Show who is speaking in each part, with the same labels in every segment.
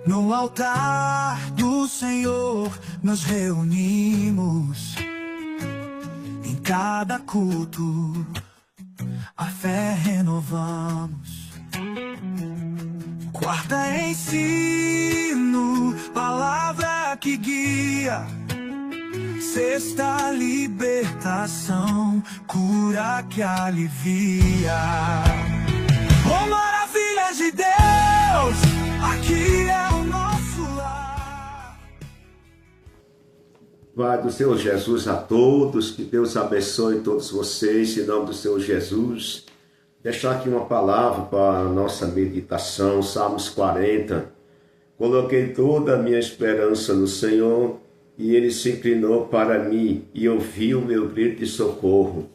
Speaker 1: No altar do Senhor nos reunimos. Em cada culto a fé renovamos. Quarta ensino, palavra que guia. Sexta libertação, cura que alivia. Oh, maravilhas de Deus, aqui é o nosso lar.
Speaker 2: Pai do Senhor Jesus a todos, que Deus abençoe todos vocês, em nome do Senhor Jesus. Deixar aqui uma palavra para a nossa meditação, Salmos 40. Coloquei toda a minha esperança no Senhor, e Ele se inclinou para mim e ouviu o meu grito de socorro.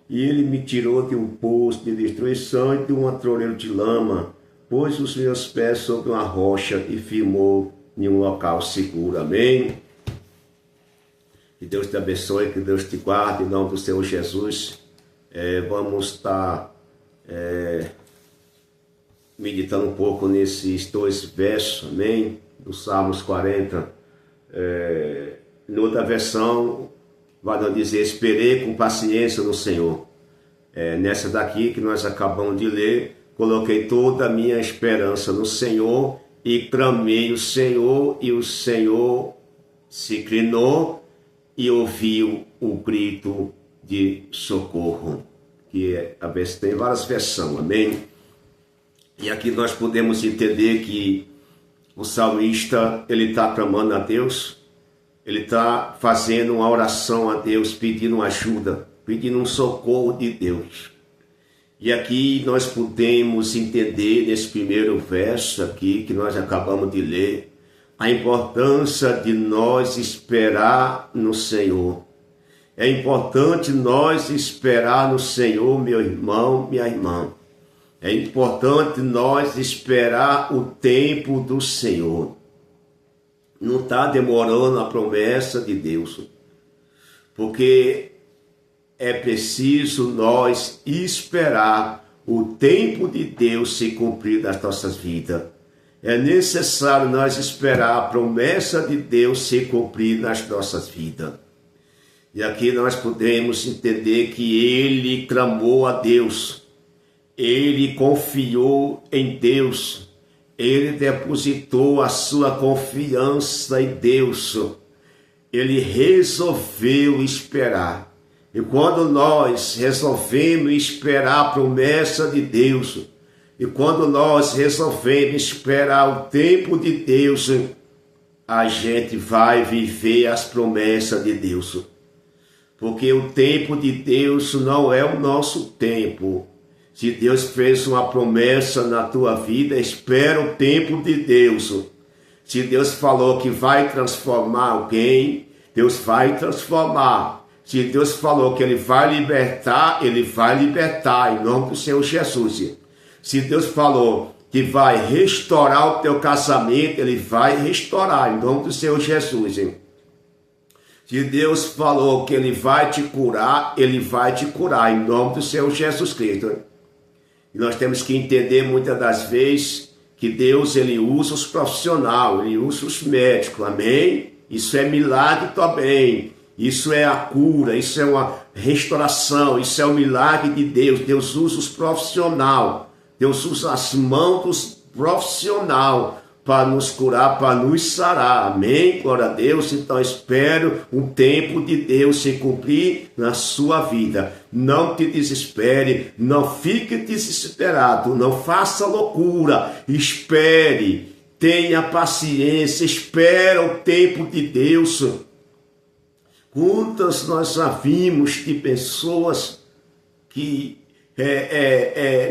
Speaker 2: E Ele me tirou de um poço de destruição e de um atolheiro de lama, pôs os meus pés sobre uma rocha e firmou em um local seguro. Amém? Que Deus te abençoe, que Deus te guarde, em nome do Senhor Jesus. Vamos estar meditando um pouco nesses dois versos, amém? Do Salmos 40. Em outra versão, vai dizer: esperei com paciência no Senhor. Nessa daqui que nós acabamos de ler, coloquei toda a minha esperança no Senhor e clamei o Senhor, e o Senhor se inclinou e ouviu o grito de socorro. Que tem várias versões, amém? E aqui nós podemos entender que o salmista, ele está clamando a Deus, ele está fazendo uma oração a Deus, pedindo ajuda, pedindo um socorro de Deus. E aqui nós podemos entender, nesse primeiro verso aqui, que nós acabamos de ler, a importância de nós esperar no Senhor. É importante nós esperar no Senhor, meu irmão, minha irmã. É importante nós esperar o tempo do Senhor. Não está demorando a promessa de Deus, porque é preciso nós esperar o tempo de Deus se cumprir nas nossas vidas. É necessário nós esperar a promessa de Deus se cumprir nas nossas vidas. E aqui nós podemos entender que ele clamou a Deus, ele confiou em Deus, ele depositou a sua confiança em Deus, ele resolveu esperar. E quando nós resolvemos esperar a promessa de Deus, e quando nós resolvemos esperar o tempo de Deus, a gente vai viver as promessas de Deus. Porque o tempo de Deus não é o nosso tempo. Se Deus fez uma promessa na tua vida, espera o tempo de Deus. Se Deus falou que vai transformar alguém, Deus vai transformar. Se Deus falou que Ele vai libertar em nome do Senhor Jesus. Se Deus falou que vai restaurar o teu casamento, Ele vai restaurar em nome do Senhor Jesus. Se Deus falou que Ele vai te curar, Ele vai te curar em nome do Senhor Jesus Cristo. E nós temos que entender muitas das vezes que Deus, Ele usa os profissionais, Ele usa os médicos, amém? Isso é milagre também, isso é a cura, isso é uma restauração, isso é o milagre de Deus. Deus usa os profissionais, Deus usa as mãos dos profissionais para nos curar, para nos sarar, amém? Glória a Deus. Então espero o tempo de Deus se cumprir na sua vida. Não te desespere, não fique desesperado, não faça loucura, espere, tenha paciência, espera o tempo de Deus. Quantas nós já vimos de pessoas que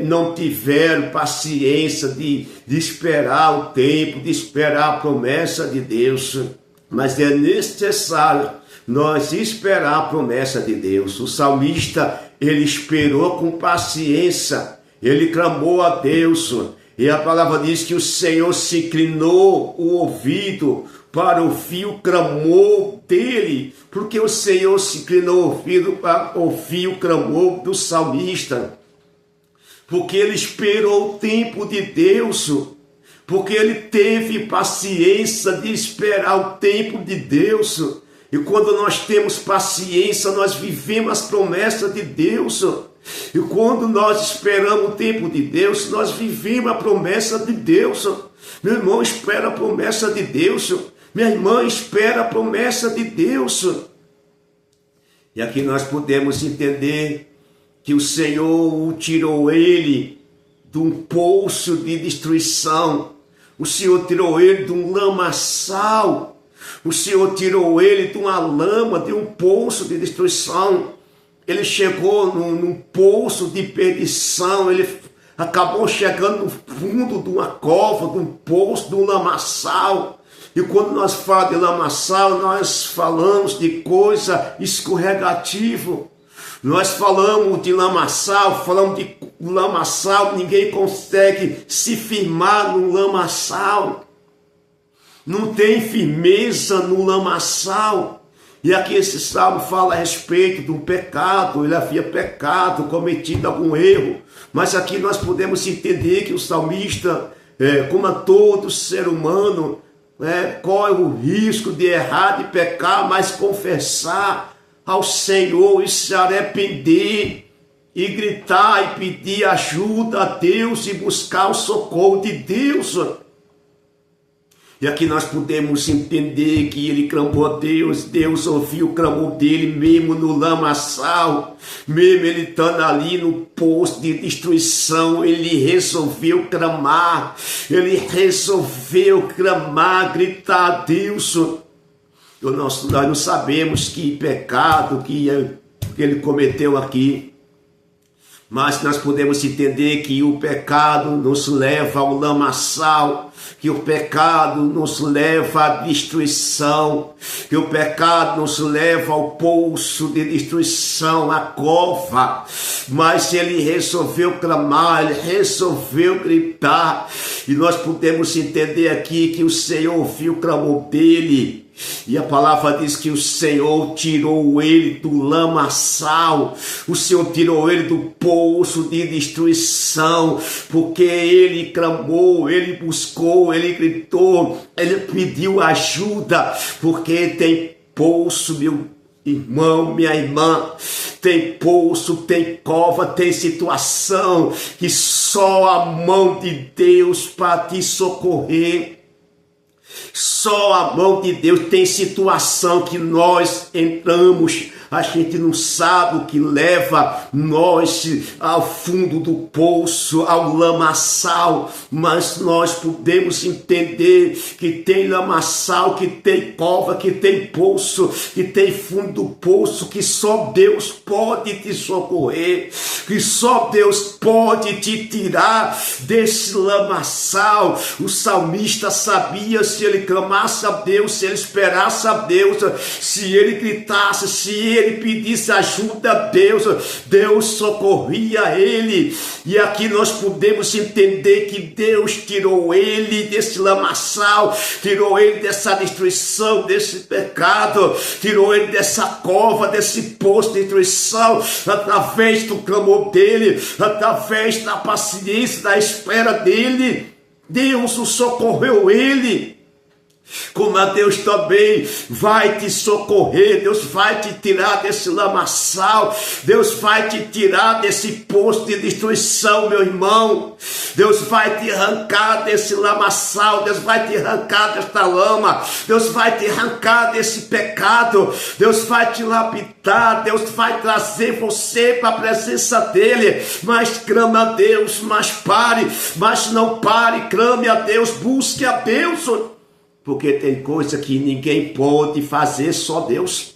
Speaker 2: não tiveram paciência de esperar o tempo, de esperar a promessa de Deus. Mas é necessário nós esperar a promessa de Deus. O salmista, ele esperou com paciência, ele clamou a Deus, e a palavra diz que o Senhor se inclinou o ouvido para ouvir o clamor dele, porque o Senhor se inclinou o ouvido para ouvir o clamor do salmista, porque ele esperou o tempo de Deus. porque ele teve paciência de esperar o tempo de Deus. E quando nós temos paciência, nós vivemos as promessas de Deus. E quando nós esperamos o tempo de Deus, nós vivemos a promessa de Deus. Meu irmão, espera a promessa de Deus. Minha irmã, espera a promessa de Deus. E aqui nós podemos entender que o Senhor tirou ele de um poço de destruição. O Senhor tirou ele de um lamaçal. O Senhor tirou ele de uma lama, de um poço de destruição. Ele chegou num poço de perdição. Ele acabou chegando no fundo de uma cova, de um poço, de um lamaçal. E quando nós falamos de lamaçal, nós falamos de coisa escorregativa. Nós falamos de lamaçal, ninguém consegue se firmar no lamaçal. Não tem firmeza no lamaçal. E aqui esse salmo fala a respeito de um pecado, ele havia pecado, cometido algum erro. Mas aqui nós podemos entender que o salmista, como a todo ser humano, corre o risco de errar, de pecar, mas confessar ao Senhor e se arrepender e gritar e pedir ajuda a Deus e buscar o socorro de Deus. E aqui nós podemos entender que ele clamou a Deus, Deus ouviu o clamor dele mesmo no lamaçal, mesmo ele estando ali no poço de destruição, ele resolveu clamar, gritar a Deus. Nós não sabemos que pecado que ele cometeu aqui, mas nós podemos entender que o pecado nos leva ao lamaçal, que o pecado nos leva à destruição, que o pecado nos leva ao poço de destruição, à cova. Mas ele resolveu clamar, ele resolveu gritar, e nós podemos entender aqui que o Senhor ouviu o clamor dele. E a palavra diz que o Senhor tirou ele do lamaçal, o Senhor tirou ele do poço de destruição, porque ele clamou, ele buscou, ele gritou, ele pediu ajuda, porque tem poço, meu irmão, minha irmã, tem poço, tem cova, tem situação que só a mão de Deus para te socorrer. Só a mão de Deus. Tem situação que nós entramos, a gente não sabe o que leva nós ao fundo do poço, ao lamaçal, mas nós podemos entender que tem lamaçal, que tem cova, que tem poço, que tem fundo do poço, que só Deus pode te socorrer, que só Deus pode te tirar desse lamaçal. O salmista sabia, se ele clamasse a Deus, se ele esperasse a Deus, se ele gritasse, se ele pedisse ajuda a Deus, Deus socorria ele. E aqui nós podemos entender que Deus tirou ele desse lamaçal, tirou ele dessa destruição, desse pecado, tirou ele dessa cova, desse poço de destruição, através do clamor dele, através da paciência, da espera dele. Deus o socorreu ele. Como a Deus também vai te socorrer, Deus vai te tirar desse lamaçal, Deus vai te tirar desse poço de destruição, meu irmão. Deus vai te arrancar desse lamaçal, Deus vai te arrancar desta lama, Deus vai te arrancar desse pecado, Deus vai te lapidar, Deus vai trazer você para a presença dele. Mas clame a Deus, mas não pare, clame a Deus, busque a Deus. Porque tem coisa que ninguém pode fazer, só Deus.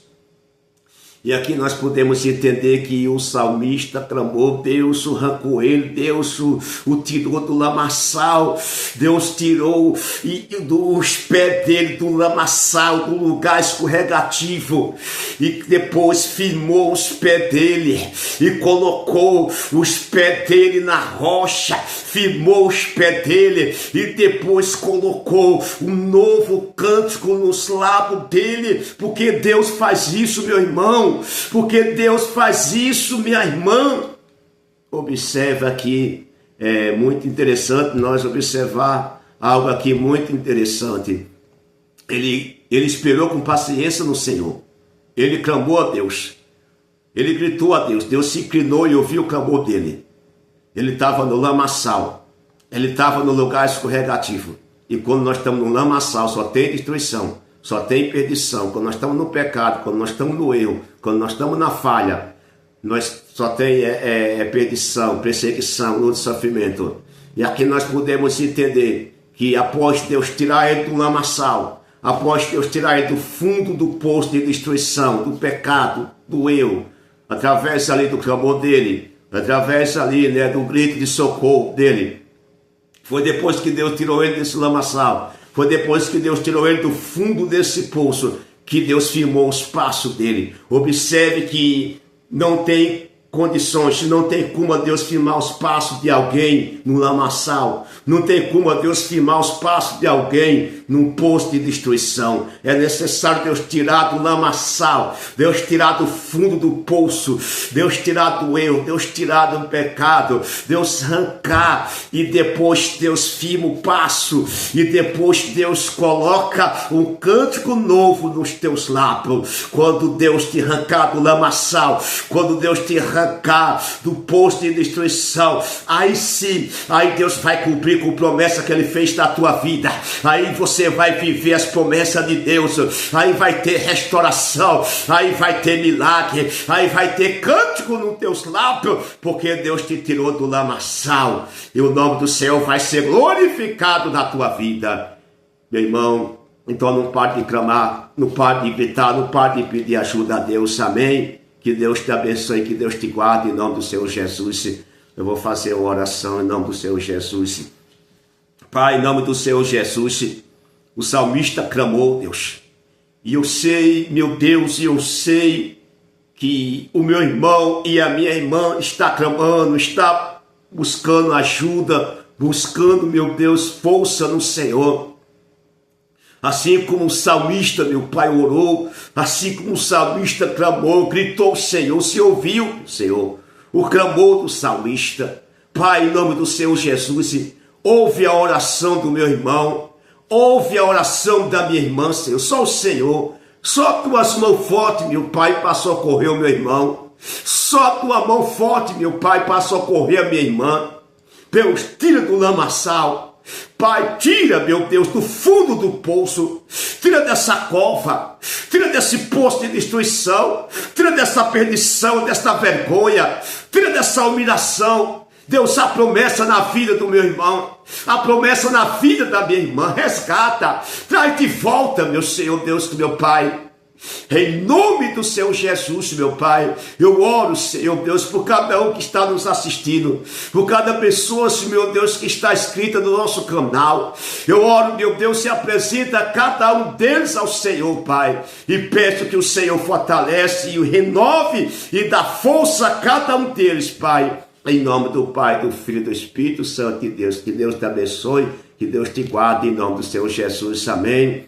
Speaker 2: E aqui nós podemos entender que o salmista clamou, Deus o arrancou ele, Deus o tirou do lamaçal, Deus tirou os pés dele do lamaçal, do lugar escorregativo, e depois firmou os pés dele e colocou os pés dele na rocha, firmou os pés dele e depois colocou um novo cântico nos lábios dele, porque Deus faz isso, meu irmão. Porque Deus faz isso, minha irmã. Observa aqui, é muito interessante nós observar algo aqui muito interessante. Ele esperou com paciência no Senhor. Ele clamou a Deus. Ele gritou a Deus. Deus se inclinou e ouviu o clamor dele. Ele estava no lamaçal. Ele estava no lugar escorregativo. E quando nós estamos no lamaçal, só tem destruição, só tem perdição. Quando nós estamos no pecado, quando nós estamos no erro, quando nós estamos na falha, nós só tem perdição, perseguição, luta e sofrimento. E aqui nós podemos entender que após Deus tirar ele do lamaçal, após Deus tirar ele do fundo do poço de destruição, do pecado, do erro, através ali do clamor dele, através ali, né, do grito de socorro dele, foi depois que Deus tirou ele desse lamaçal, foi depois que Deus tirou ele do fundo desse poço, que Deus firmou os passos dele. Observe que não tem condições, não tem como a Deus firmar os passos de alguém no lamaçal, não tem como a Deus firmar os passos de alguém num poço de destruição. É necessário Deus tirar do lamaçal, Deus tirar do fundo do poço, Deus tirar do erro, Deus tirar do pecado, Deus arrancar, e depois Deus firma o passo, e depois Deus coloca um cântico novo nos teus lábios. Quando Deus te arrancar do lamaçal, quando Deus te arrancar do poço de destruição, aí sim, aí Deus vai cumprir com a promessa que Ele fez na tua vida. Aí você vai viver as promessas de Deus, aí vai ter restauração, aí vai ter milagre, aí vai ter cântico nos teus lábios, porque Deus te tirou do lamaçal, e o nome do Senhor vai ser glorificado na tua vida, meu irmão. Então não pare de clamar, não pare de gritar, não pare de pedir ajuda a Deus, amém? Que Deus te abençoe, que Deus te guarde em nome do Senhor Jesus. Eu vou fazer uma oração em nome do Senhor Jesus. Pai, em nome do Senhor Jesus, o salmista clamou, Deus. E eu sei, meu Deus, e eu sei que o meu irmão e a minha irmã está clamando, está buscando ajuda, buscando, meu Deus, força no Senhor. Assim como o salmista, meu Pai, orou, assim como o salmista clamou, gritou, Senhor, se ouviu, Senhor, o clamor do salmista. Pai, em nome do Senhor Jesus, ouve a oração do meu irmão, ouve a oração da minha irmã, Senhor, só o Senhor, só tuas mãos fortes, meu Pai, para socorrer o meu irmão, só tua mão forte, meu Pai, para socorrer a minha irmã. Deus, tira do lamaçal, Pai, tira, meu Deus, do fundo do poço, tira dessa cova, tira desse poço de destruição, tira dessa perdição, dessa vergonha, tira dessa humilhação. Deus, a promessa na vida do meu irmão, a promessa na vida da minha irmã, resgata, traz de volta, meu Senhor Deus, meu Pai. Em nome do Senhor Jesus, meu Pai, eu oro, Senhor Deus, por cada um que está nos assistindo, por cada pessoa, meu Deus, que está inscrita no nosso canal. Eu oro, meu Deus, se apresenta cada um deles ao Senhor, Pai, e peço que o Senhor fortalece e o renove e dá força a cada um deles, Pai. Em nome do Pai, do Filho e do Espírito Santo de Deus, que Deus te abençoe, que Deus te guarde, em nome do Senhor Jesus, amém.